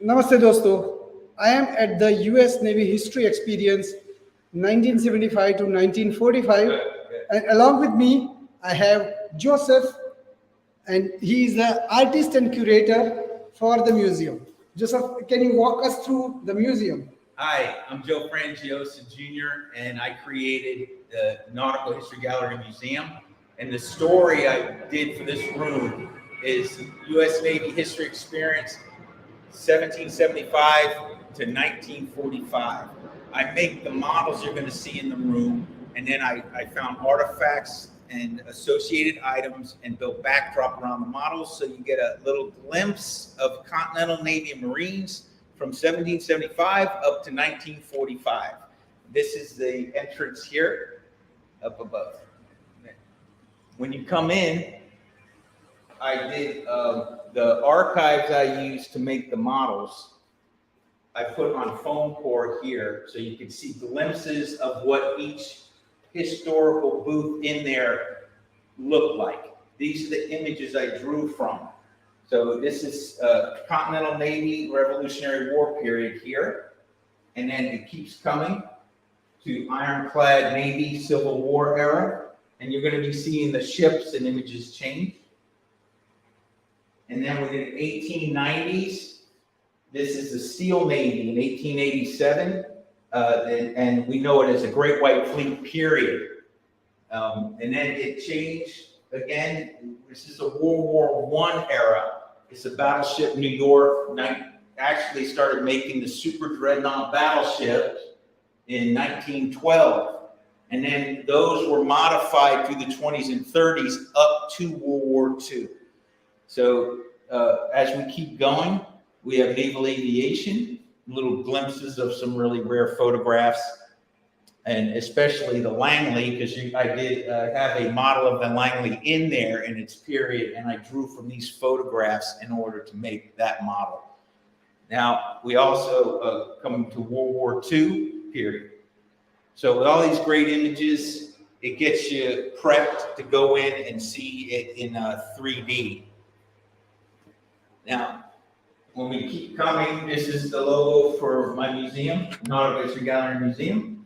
Namaste dosto. I am at the US Navy History Experience 1975 to 1945. Good. And along with me, I have Joseph, and he is the artist and curator for the museum. Joseph, can you walk us through the museum? Hi, I'm Joe Frangiosa Jr., and I created the Nautical History Gallery Museum. And the story I did for this room is U.S. Navy History Experience 1775 to 1945. I make the models you're going to see in the room, and then I found artifacts and associated items and built backdrop around the models, so you get a little glimpse of Continental Navy and Marines from 1775 up to 1945. This is the entrance here, up above. When you come in, I did the archives I used to make the models. I put on foam core here, so you can see glimpses of what each historical booth in there looked like. These are the images I drew from. So this is Continental Navy Revolutionary War period here, and then it keeps coming to ironclad Navy Civil War era, and you're going to be seeing the ships and images change. And then within the 1890s, this is the Steel Navy in 1887, and we know it as a Great White Fleet period. And then it changed again. This is a World War I era. It's a battleship New York. Actually started making the super dreadnought battleships in 1912. And then those were modified through the 20s and 30s up to World War II. So as we keep going, we have naval aviation, little glimpses of some really rare photographs, and especially the Langley, because I did have a model of the Langley in there in its period, and I drew from these photographs in order to make that model. Now, we also come to World War II period. So with all these great images, it gets you prepped to go in and see it in 3D. Now, when we keep coming, this is the logo for my museum, Nautical History Gallery Museum,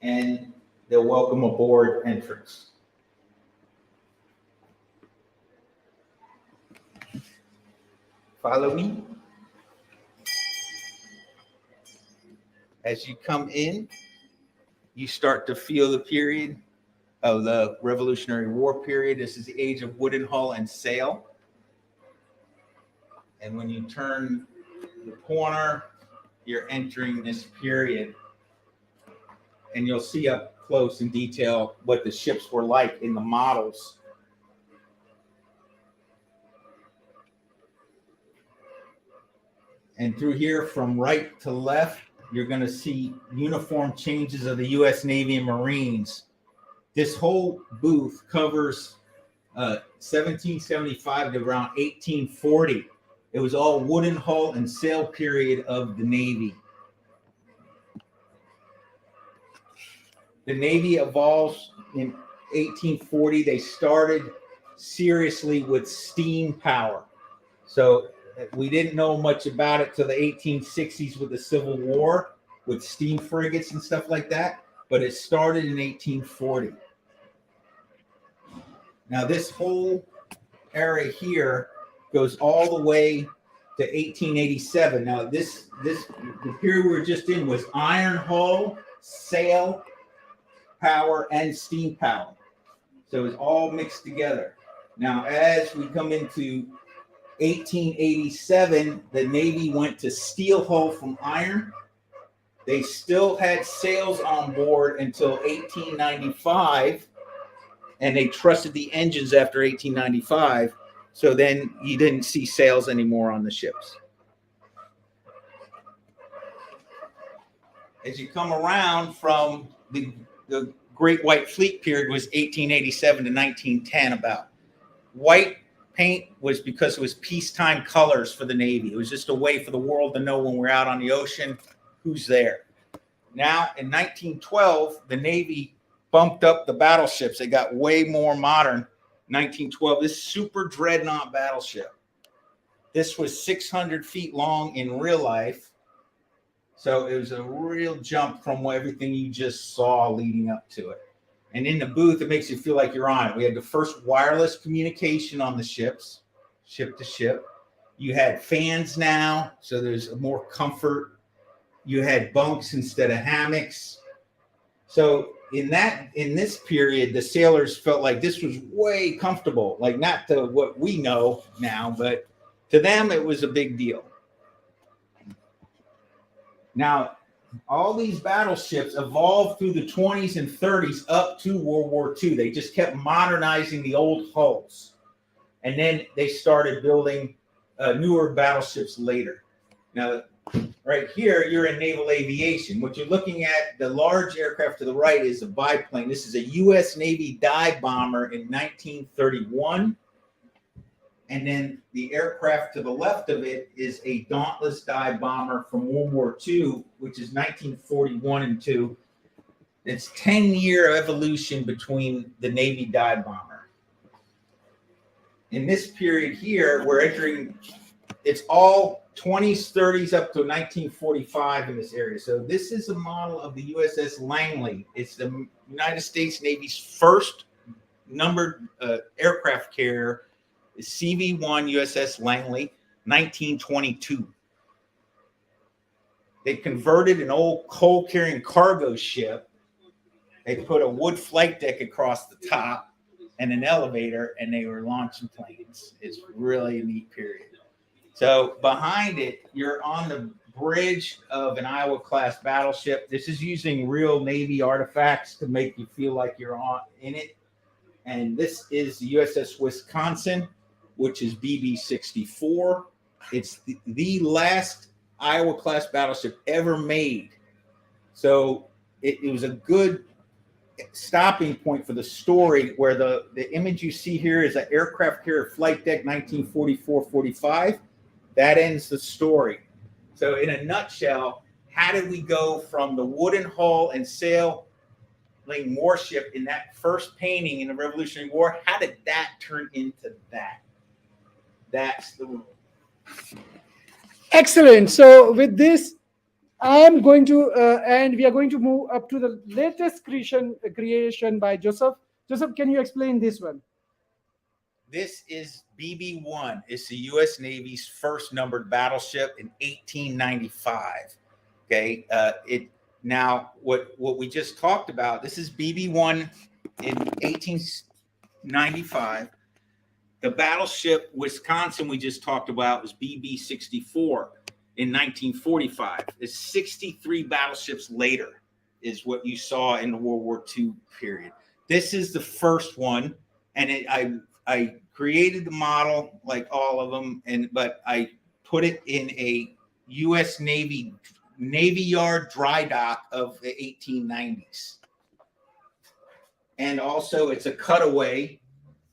and the welcome aboard entrance. Follow me. As you come in, you start to feel the period of the Revolutionary War period. This is the age of wooden hull and sail. And when you turn the corner, you're entering this period. And you'll see up close in detail what the ships were like in the models. And through here, from right to left, you're going to see uniform changes of the U.S. Navy and Marines. This whole booth covers 1775 to around 1840. It was all wooden hull and sail period of the Navy. The Navy evolves in 1840. They started seriously with steam power. So we didn't know much about it till the 1860s with the Civil War, with steam frigates and stuff like that. But it started in 1840. Now this whole area here goes all the way to 1887. Now the period we were just in was iron hull, sail power, and steam power. So it's all mixed together. Now as we come into 1887, the Navy went to steel hull from iron. They still had sails on board until 1895, and they trusted the engines after 1895. So then you didn't see sails anymore on the ships. As you come around from the Great White Fleet period was 1887 to 1910 about. White paint was because it was peacetime colors for the Navy. It was just a way for the world to know when we're out on the ocean who's there. Now in 1912, the Navy bumped up the battleships. They got way more modern. 1912, this super dreadnought battleship. This was 600 feet long in real life. So it was a real jump from everything you just saw leading up to it. And in the booth, it makes you feel like you're on it. We had the first wireless communication on the ships, ship to ship. You had fans now, so there's more comfort. You had bunks instead of hammocks. So in this period, the sailors felt like this was way comfortable, like not to what we know now, but to them, it was a big deal. Now, all these battleships evolved through the 20s and 30s up to World War II. They just kept modernizing the old hulls. And then they started building newer battleships later. Now, right here, you're in naval aviation. What you're looking at, the large aircraft to the right is a biplane. This is a U.S. Navy dive bomber in 1931. And then the aircraft to the left of it is a Dauntless dive bomber from World War II, which is 1941 and 2. It's 10-year evolution between the Navy dive bomber. In this period here, we're entering, it's all 20s, 30s up to 1945 in this area. So this is a model of the USS Langley. It's the United States Navy's first numbered aircraft carrier. Is CV-1 USS Langley, 1922. They converted an old coal-carrying cargo ship. They put a wood flight deck across the top and an elevator, and they were launching planes. It's really a neat period. So behind it, you're on the bridge of an Iowa-class battleship. This is using real Navy artifacts to make you feel like you're in it. And this is the USS Wisconsin, which is BB-64. It's the last Iowa-class battleship ever made. So it was a good stopping point for the story, where the image you see here is an aircraft carrier flight deck, 1944-45. That ends the story. So in a nutshell, how did we go from the wooden hull and sailing warship in that first painting in the Revolutionary War? How did that turn into that? That's the rule. Excellent. So with this, I am going to, and we are going to move up to the latest creation by Joseph. Joseph, can you explain this one? This is BB-1. It's the U.S. Navy's first numbered battleship in 1895. Okay. Now what we just talked about, this is BB-1 in 1895. The battleship Wisconsin we just talked about was BB-64 in 1945. It's 63 battleships later is what you saw in the World War II period. This is the first one, and I created the model like all of them, but I put it in a U.S. Navy Yard dry dock of the 1890s. And also it's a cutaway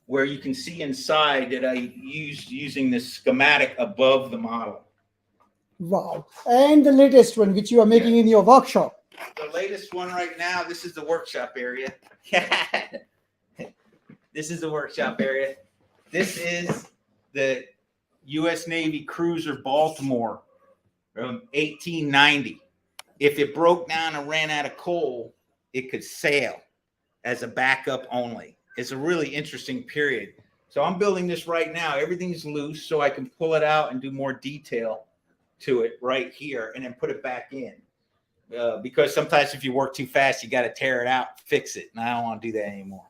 where you can see inside that I used using this schematic above the model. Wow. And the latest one, which you are making in your workshop. The latest one right now, this is the workshop area. This is the workshop area. This is the U.S. Navy cruiser Baltimore from 1890. If it broke down and ran out of coal, it could sail as a backup only. It's a really interesting period. So I'm building this right now. Everything's loose, so I can pull it out and do more detail to it right here and then put it back in. Because sometimes if you work too fast, you got to tear it out, fix it. And I don't want to do that anymore.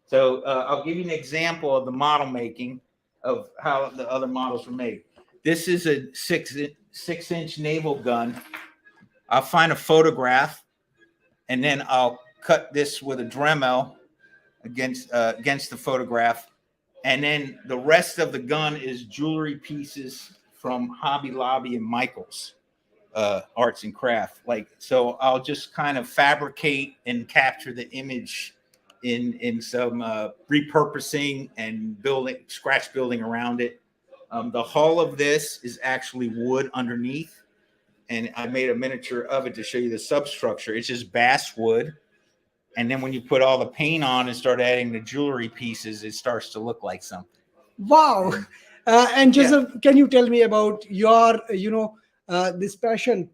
So I'll give you an example of the model making of how the other models were made. This is a six-inch naval gun. I'll find a photograph, and then I'll cut this with a Dremel against the photograph, and then the rest of the gun is jewelry pieces from Hobby Lobby and Michael's Arts and Craft. So I'll just kind of fabricate and capture the image in some repurposing and scratch building around it. The hull of this is actually wood underneath, and I made a miniature of it to show you the substructure. It's just basswood. And then when you put all the paint on and start adding the jewelry pieces, it starts to look like something. Wow. And Joseph, can you tell me about your, this passion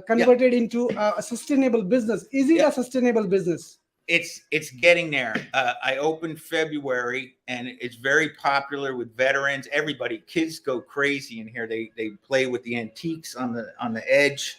converted into a sustainable business? Is it Yeah. a sustainable business? It's getting there. I opened February, and it's very popular with veterans. Everybody, kids go crazy in here. They play with the antiques on the edge.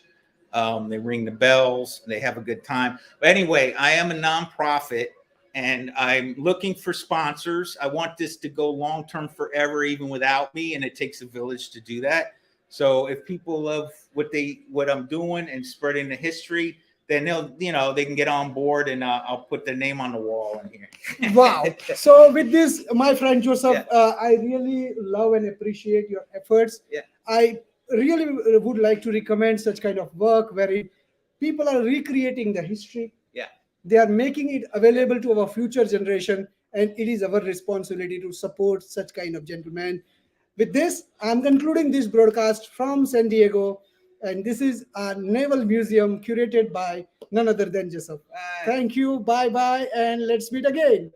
They ring the bells. They have a good time. But anyway, I am a nonprofit, and I'm looking for sponsors. I want this to go long term forever, even without me. And it takes a village to do that. So if people love what I'm doing and spreading the history, then they can get on board, and I'll put their name on the wall in here. Wow. So with this, my friend Joseph, Yeah. I really love and appreciate your efforts. Yeah. I really would like to recommend such kind of work where people are recreating the history. Yeah. They are making it available to our future generation, and it is our responsibility to support such kind of gentlemen. With this, I'm concluding this broadcast from San Diego, and this is a Naval Museum curated by none other than Joseph. Thank you, bye bye, and let's meet again.